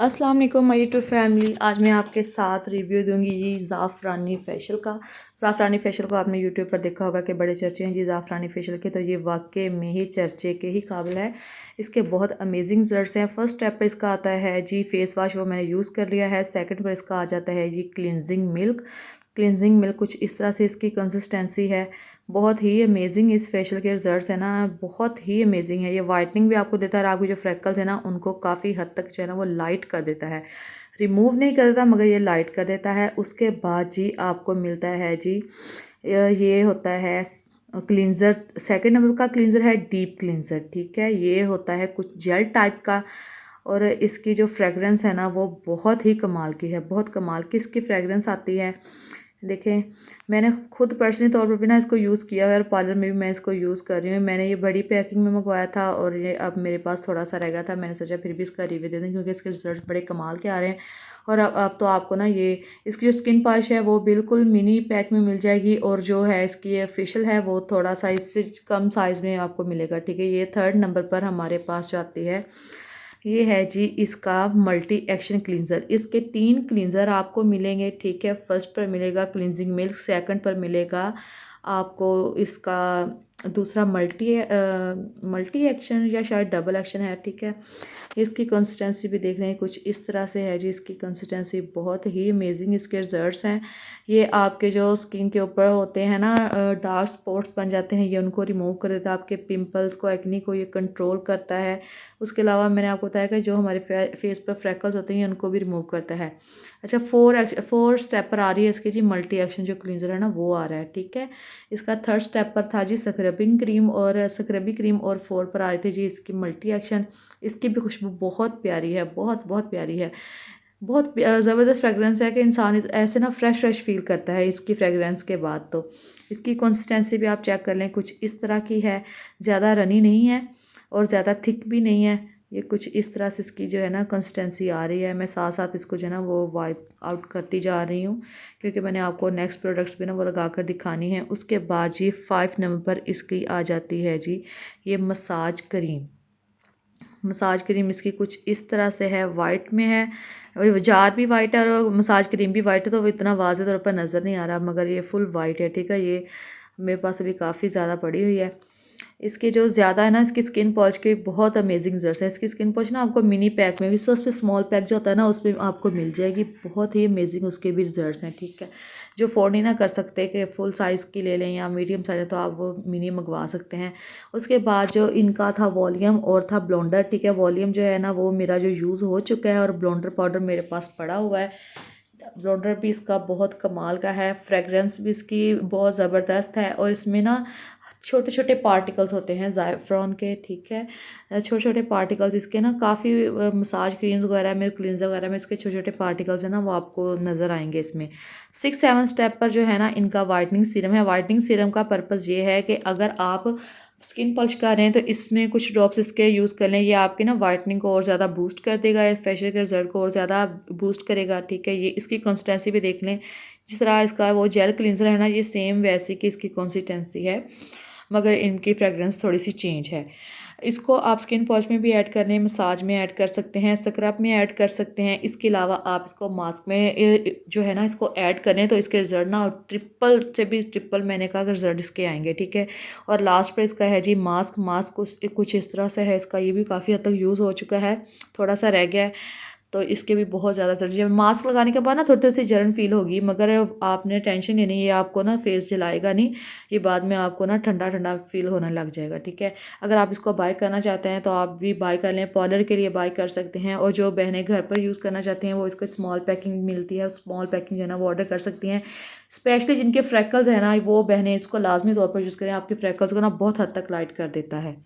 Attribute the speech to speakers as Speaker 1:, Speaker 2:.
Speaker 1: अस्सलाम वालेकुम my YouTube family. आज मैं आपके साथ रिव्यू दूंगी जी ज़ाफ़रानी फेशियल का। ज़ाफ़रानी फेशियल को आपने यूट्यूब पर देखा होगा कि बड़े चर्चे हैं जी ज़ाफ़रानी फेशियल के, तो ये वाकई में ही चर्चे के ही काबिल है। इसके बहुत अमेजिंग रिजल्ट्स हैं। फर्स्ट स्टेप पर इसका आता है जी फेस वाश, वो मैंने यूज़ कर लिया है। सेकंड पर इसका आ जाता है जी क्लिनजिंग मिल्क। क्लिनजिंग मिल्क कुछ इस तरह से इसकी कंसिस्टेंसी है। बहुत ही अमेजिंग इस फेशियल के रिजल्ट्स है ना, बहुत ही अमेजिंग है। ये वाइटनिंग भी आपको देता है और आपके जो फ्रेकल्स है ना उनको काफ़ी हद तक जो है ना वो लाइट कर देता है। रिमूव नहीं कर देता मगर ये लाइट कर देता है। उसके बाद जी आपको मिलता है जी ये होता है क्लींजर। सेकंड नंबर का क्लींजर है डीप क्लींजर, ठीक है। ये होता है कुछ जेल टाइप का और इसकी जो फ्रेगरेंस है ना वो बहुत ही कमाल की है। बहुत कमाल की इसकी फ्रेगरेंस आती है। देखें, मैंने खुद पर्सनली तौर पर भी ना इसको यूज़ किया है और पार्लर में भी मैं इसको यूज़ कर रही हूँ। मैंने ये बड़ी पैकिंग में मंगवाया था और ये अब मेरे पास थोड़ा सा रह गया था। मैंने सोचा फिर भी इसका रिव्यू दे दूँ क्योंकि इसके रिजल्ट बड़े कमाल के आ रहे हैं। और अब तो आपको ना ये इसकी जो स्किन पॉलिश है वो बिल्कुल मिनी पैक में मिल जाएगी और जो है इसकी ये फेशियल है वो थोड़ा सा इससे कम साइज़ में आपको मिलेगा, ठीक है। ये थर्ड नंबर पर हमारे पास जाती है। ये है जी इसका मल्टी एक्शन क्लींजर। इसके 3 क्लींजर आपको मिलेंगे, ठीक है। फर्स्ट पर मिलेगा क्लींजिंग मिल्क, सेकंड पर मिलेगा आपको इसका दूसरा मल्टी एक्शन या शायद डबल एक्शन है, ठीक है। इसकी कंसिस्टेंसी भी देख रहे हैं कुछ इस तरह से है जी। इसकी कंसिस्टेंसी बहुत ही अमेजिंग इसके रिजल्ट्स हैं। ये आपके जो स्किन के ऊपर होते हैं ना डार्क स्पॉट्स बन जाते हैं, ये उनको रिमूव कर देता है। आपके पिंपल्स को, एक्नी को ये कंट्रोल करता है। उसके अलावा मैंने आपको बताया कि जो हमारे फेस पर फ्रैकल्स होते हैं उनको भी रिमूव करता है। अच्छा, फोर स्टेप पर आ रही है इसकी जी मल्टी एक्शन जो क्लींजर है ना वो आ रहा है, ठीक है। इसका थर्ड स्टेप पर था जी स्क्रबिंग क्रीम और 4 पर आ रही थी जी इसकी मल्टी एक्शन। इसकी भी खुशबू बहुत प्यारी है, बहुत बहुत प्यारी है। बहुत ज़बरदस्त फ्रेगरेंस है कि इंसान ऐसे ना फ्रेश फ्रेश फील करता है इसकी फ्रेगरेंस के बाद। तो इसकी कंसिस्टेंसी भी आप चेक कर लें, कुछ इस तरह की है। ज़्यादा रनी नहीं है और ज़्यादा थिक भी नहीं है। ये कुछ इस तरह से इसकी जो है ना कंसिस्टेंसी आ रही है। मैं साथ साथ इसको जो है ना वो वाइप आउट करती जा रही हूँ क्योंकि मैंने आपको नेक्स्ट प्रोडक्ट्स भी ना वो लगा कर दिखानी है। उसके बाद जी 5 नंबर पर इसकी आ जाती है जी ये मसाज क्रीम। मसाज क्रीम इसकी कुछ इस तरह से है, वाइट में है। जार भी वाइट है और मसाज क्रीम भी वाइट है, तो वो इतना वाज़ेह तौर पर नज़र नहीं आ रहा मगर ये फुल वाइट है, ठीक है। ये मेरे पास अभी काफ़ी ज़्यादा पड़ी हुई है। इसके जो ज़्यादा है ना इसकी स्किन पॉलिश के बहुत अमेजिंग रिजल्ट्स है। इसकी स्किन पॉलिश ना आपको मिनी पैक में भी, सो उसमें स्मॉल पैक जो होता है ना उसमें आपको मिल जाएगी। बहुत ही अमेजिंग उसके भी रिजल्ट्स हैं, ठीक है। जो अफोर्ड नहीं ना कर सकते कि फुल साइज़ की ले लें या मीडियम साइज़, तो आप वो मिनी मंगवा सकते हैं। उसके बाद जो इनका था वॉल्यूम और था ब्लोंडर, ठीक है। वॉल्यूम जो है ना वो मेरा जो यूज़ हो चुका है और ब्लोंडर पाउडर मेरे पास पड़ा हुआ है। ब्लोंडर भी इसका बहुत कमाल का है, फ्रेगरेंस भी इसकी बहुत ज़बरदस्त है और इसमें ना छोटे छोटे पार्टिकल्स होते हैं ज़ायफ़्रॉन के, ठीक है। छोटे छोटे पार्टिकल्स इसके ना काफ़ी मसाज क्रीम्स वगैरह में, क्लींजर वगैरह में इसके छोटे छोटे पार्टिकल्स हैं ना वो आपको नज़र आएंगे इसमें। 6-7 स्टेप पर जो है ना इनका वाइटनिंग सीरम है। वाइटनिंग सीरम का पर्पज़ ये है कि अगर आप स्किन पॉलिश कर रहे हैं तो इसमें कुछ ड्रॉप्स इसके यूज़ कर लें। ये आपकी ना वाइटनिंग को और ज़्यादा बूस्ट कर देगा, इस फेशियल के रिजल्ट को और ज़्यादा बूस्ट करेगा, ठीक है। ये इसकी कंसिस्टेंसी भी देख लें, जिस तरह इसका वो जेल क्लींजर है ना ये सेम वैसे की इसकी कंसिस्टेंसी है मगर इनकी फ्रेगरेंस थोड़ी सी चेंज है। इसको आप स्किन पॉलिश में भी ऐड करने, मसाज में ऐड कर सकते हैं, स्क्रब में ऐड कर सकते हैं। इसके अलावा आप इसको मास्क में जो है ना इसको ऐड करें तो इसके रिजल्ट ना ट्रिपल से भी ट्रिपल मैंने कहा कि रिजल्ट इसके आएंगे, ठीक है। और लास्ट पर इसका है जी मास्क कुछ इस तरह से है। इसका ये भी काफ़ी हद तक यूज़ हो चुका है, थोड़ा सा रह गया है, तो इसके भी बहुत ज़्यादा जरूरी है। मास्क लगाने के बाद ना थोड़ी थोड़ी सी जलन फील होगी मगर आपने टेंशन नहीं, ये आपको ना फेस जलाएगा नहीं। ये बाद में आपको ना ठंडा ठंडा फील होने लग जाएगा, ठीक है। अगर आप इसको बाय करना चाहते हैं तो आप भी बाय कर लें, पार्लर के लिए बाय कर सकते हैं। और जो बहनें घर पर यूज़ करना चाहती हैं वो इसको स्मॉल पैकिंग मिलती है, स्मॉल पैकिंग जो है ना वो ऑर्डर कर सकती हैं। स्पेशली जिनके फ्रैकल्स है ना वो बहनें इसको लाजमी तौर पर यूज़ करें, आपके फ्रैकल्स को ना बहुत हद तक लाइट कर देता है।